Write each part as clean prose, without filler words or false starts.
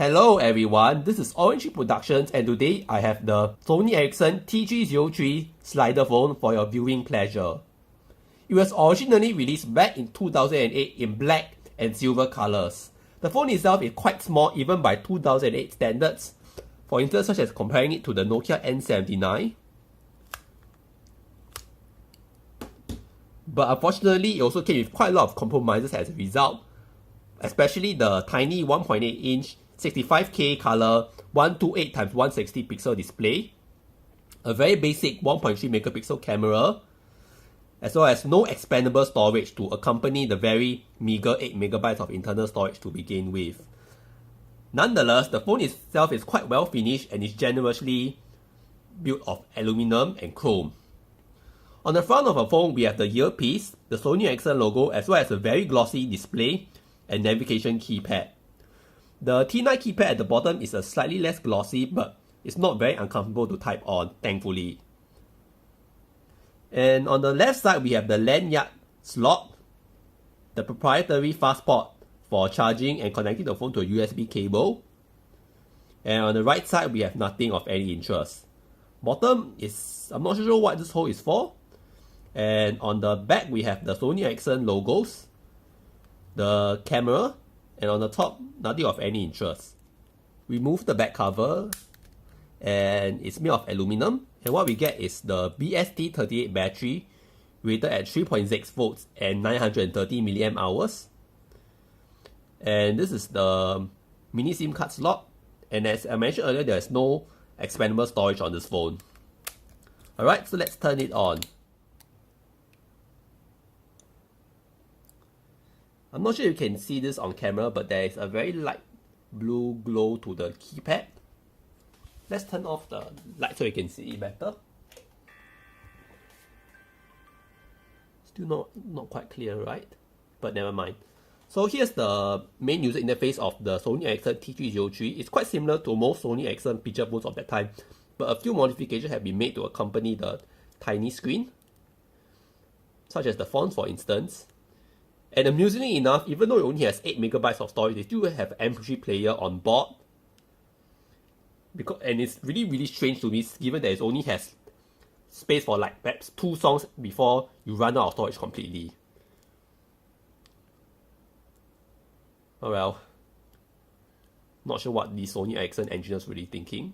Hello everyone, this is Orange Productions and today I have the Sony Ericsson T303 slider phone for your viewing pleasure. It was originally released back in 2008 in black and silver colors. The phone itself is quite small even by 2008 standards, for instance such as comparing it to the Nokia N79. But unfortunately it also came with quite a lot of compromises as a result, especially the tiny 1.8 inch 65K color 128x160 pixel display, a very basic 1.3 megapixel camera, as well as no expandable storage to accompany the very meager 8 megabytes of internal storage to begin with. Nonetheless, the phone itself is quite well finished and is generously built of aluminum and chrome. On the front of the phone, we have the earpiece, the Sony Ericsson logo, as well as a very glossy display and navigation keypad. The T9 keypad at the bottom is a slightly less glossy, but it's not very uncomfortable to type on, thankfully. And on the left side, we have the lanyard slot, the proprietary fast port for charging and connecting the phone to a USB cable. And on the right side, we have nothing of any interest. Bottom is, I'm not sure what this hole is for. And on the back, we have the Sony Ericsson logos, the camera, and on the top, nothing of any interest. Remove the back cover, and it's made of aluminum. And what we get is the BST38 battery, rated at 3.6 volts and 930 milliamp hours. And this is the mini SIM card slot. And as I mentioned earlier, there is no expandable storage on this phone. Alright, so let's turn it on. I'm not sure if you can see this on camera, but there is a very light blue glow to the keypad. Let's turn off the light so you can see it better. Still not quite clear, right? But never mind. So here's the main user interface of the Sony Ericsson T303. It's quite similar to most Sony Ericsson picture phones of that time, but a few modifications have been made to accompany the tiny screen, such as the fonts, for instance. And amusingly enough, even though it only has 8 megabytes of storage, they still have an MP3 player on board. And it's really strange to me, given that it only has space for like perhaps 2 songs before you run out of storage completely. Oh well. Not sure what the Sony Ericsson engineers were really thinking.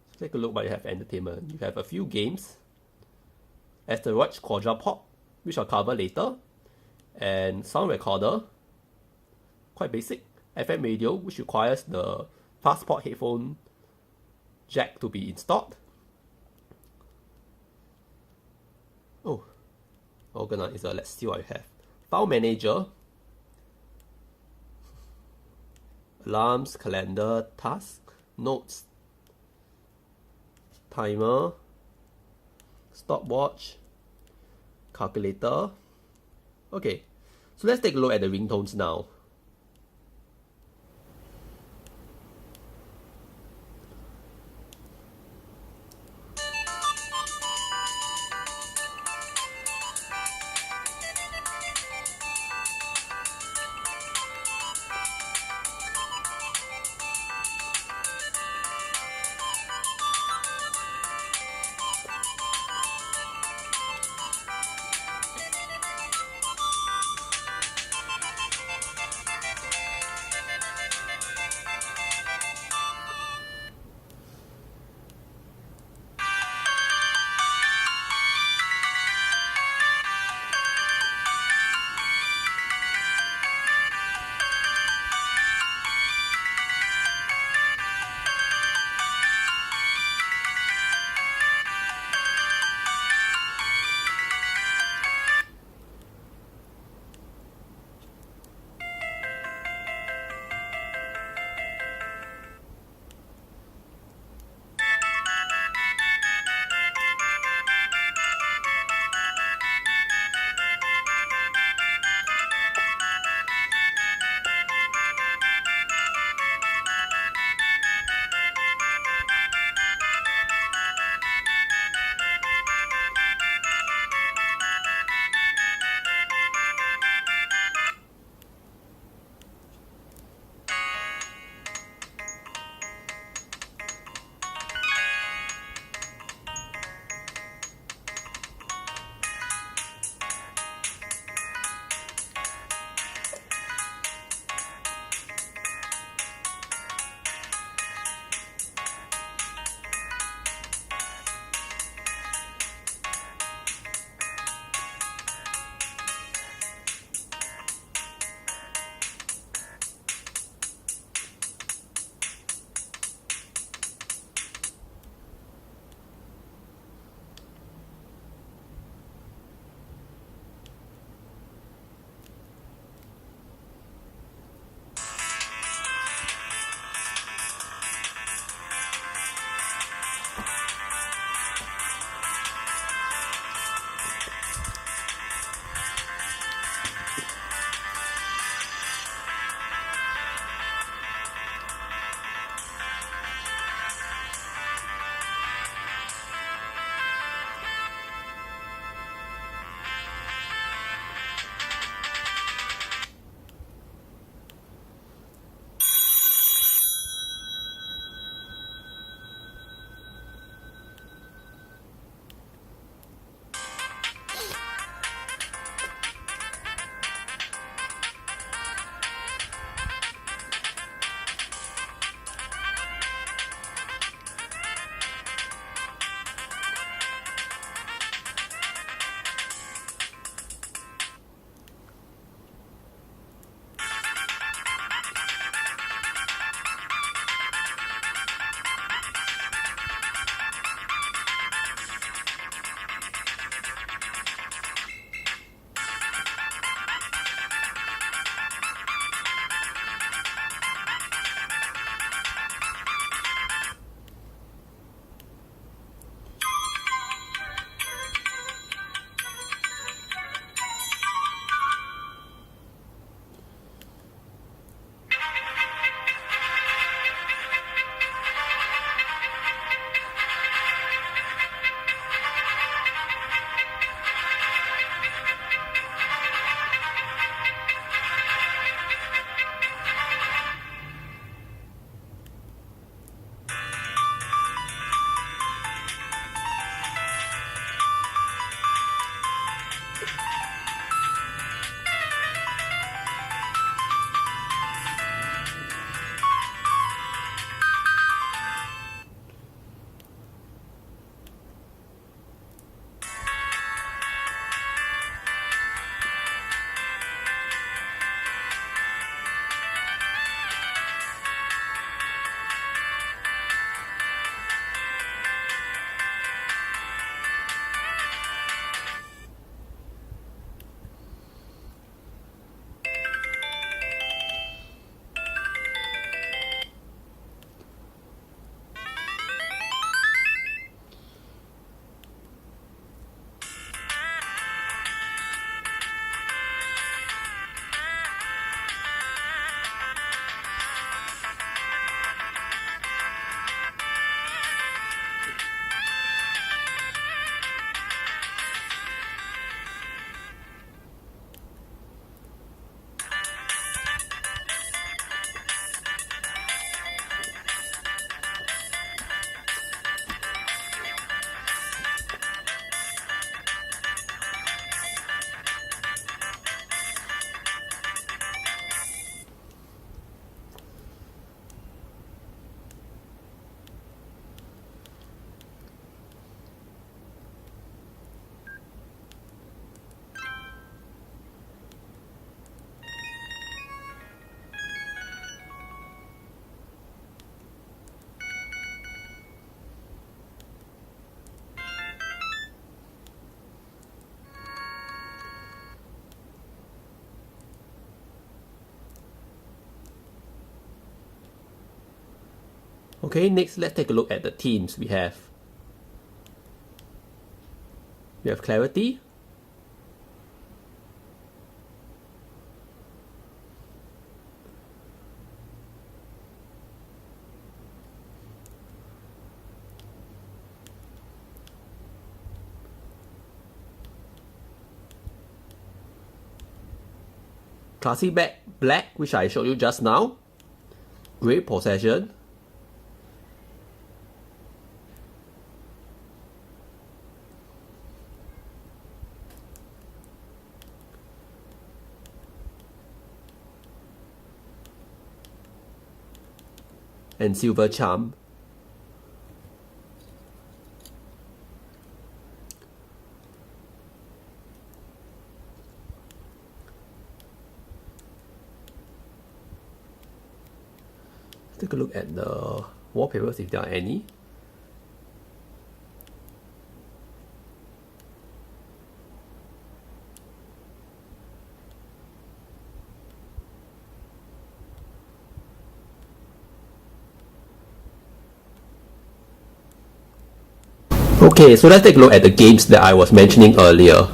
Let's take a look what you have for entertainment. You have a few games, Asteroids Quadra Pop, which I'll cover later, and sound recorder, quite basic, FM radio, which requires the fast port headphone jack to be installed. Oh, organizer, let's see what I have. File manager, alarms, calendar, task, notes, timer, stopwatch, calculator. Okay, so let's take a look at the ringtones now. Okay, next let's take a look at the themes we have. We have clarity, classic black, which I showed you just now, great possession, and silver charm. Take a look at the wallpapers if there are any. Okay, so let's take a look at the games that I was mentioning earlier.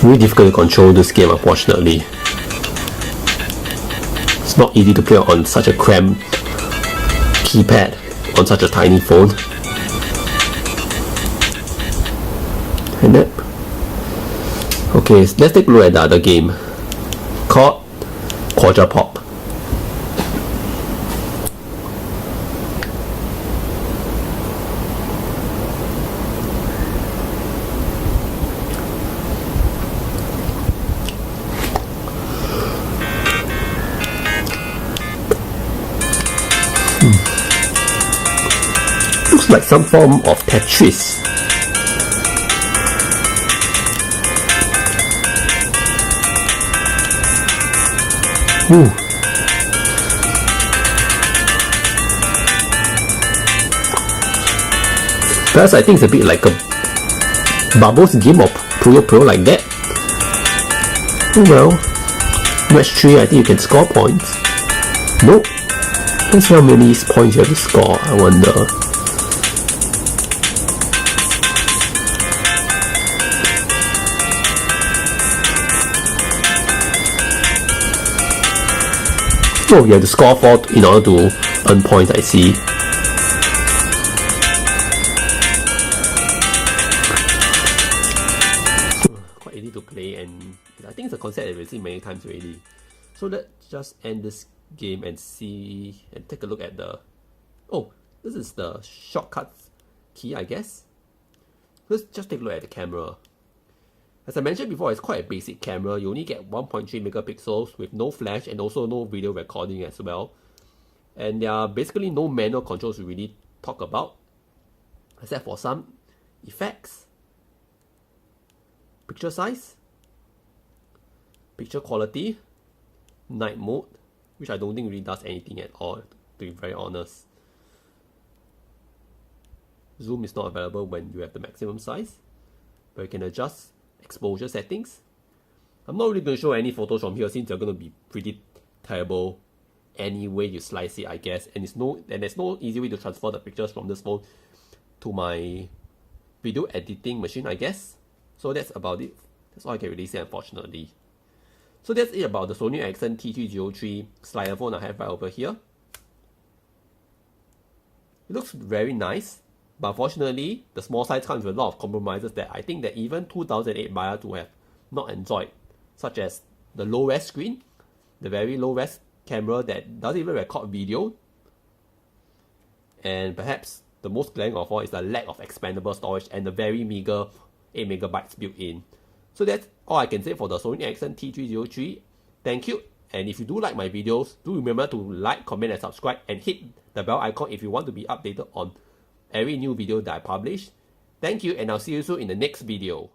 Really difficult to control this game, unfortunately. It's not easy to play on such a cramped keypad on such a tiny phone. And that. Okay, let's take a look at the other game called Quadra Pop. Looks like some form of Tetris. Ooh. Perhaps I think it's a bit like a Bubbles game of Puyo Puyo like that. Oh well. Match 3, I think you can score points. Nope. Let's see how many points you have to score, I wonder. Oh, you have to score 4 in order to earn points, I see. Quite easy to play, and I think it's a concept that we've seen many times already. So let's just end this game and see and take a look at the... Oh, this is the shortcuts key, I guess. Let's just take a look at the camera. As I mentioned before, it's quite a basic camera. You only get 1.3 megapixels with no flash and also no video recording as well. And there are basically no manual controls to really talk about, except for some effects, picture size, picture quality, night mode, which I don't think really does anything at all, to be very honest. Zoom is not available when you have the maximum size, but you can adjust exposure settings. I'm not really going to show any photos from here since they're going to be pretty terrible any way you slice it, I guess. And there's no easy way to transfer the pictures from this phone to my video editing machine, I guess. So that's about it. That's all I can really say, unfortunately. So that's it about the Sony Ericsson T303 slider phone I have right over here. It looks very nice, but unfortunately, the small size comes with a lot of compromises that I think that even 2008 buyers would have not enjoyed, such as the low-res screen, the very low-res camera that doesn't even record video, and perhaps the most glaring of all is the lack of expandable storage and the very meager 8MB built in. So that's all I can say for the Sony Ericsson T303. Thank you, and if you do like my videos, do remember to like, comment and subscribe, and hit the bell icon if you want to be updated on every new video that I publish. Thank you, and I'll see you soon in the next video.